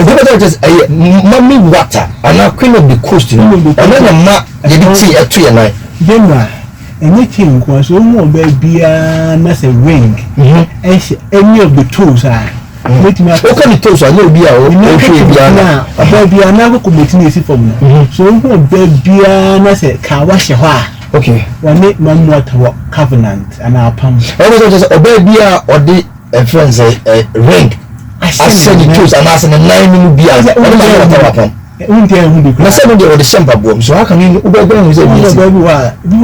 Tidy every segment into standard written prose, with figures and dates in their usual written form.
better just Mami Wata and queen of the coast, and then a map, you didn't see a tree and I. Then, anything was more baby, that's a ring. Any of the tools are. What kind of tools? I know be a baby, I never committing easy for me. So, baby, that's a car wash a while. Okay, one make Mami Wata covenant and our pump. I was just a baby or the friends a ring. I said the tools and asking a 9 minute beer. I said they were the chamber boom, so how can you overwhelm you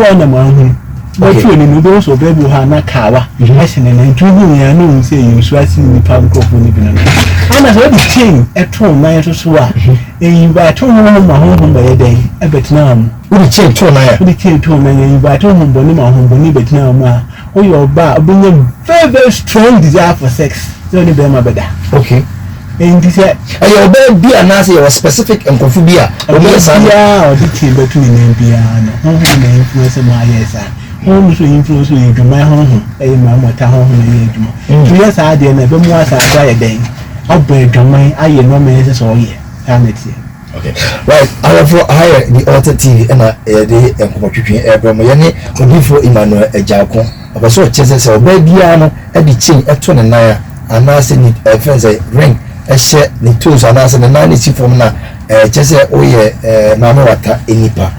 are man? But you know, those of baby who are not kawa, and drinking, I know, say you swatting the pound crop when you can. And as well, the king at home, my to swat. And you buy 2 home by a day, a bet now. Would it change 2 the king 2 men, and you buy 2 home, Bonima home, Bonibet now, or your bar, bring a very, very strong desire for sex. Don't be my better. Okay. And this said, I obey be a Nazi or specific and Confubia, or the king between the piano, home influence of my yes. Home to influence you to my home, a mamma town. 2 years I did never more as I die a day. I'll break your mind, I am no measures all year. Okay, right. I have hire the Wata TV and a day and Comatry Abramayani, or before Emmanuel a Jalcon. I was so chances of babyano and the chain at 29 and I send it a fancy ring, a share the tools and as in the 90 formula, just oh yeah, Mami Wata in Nipa.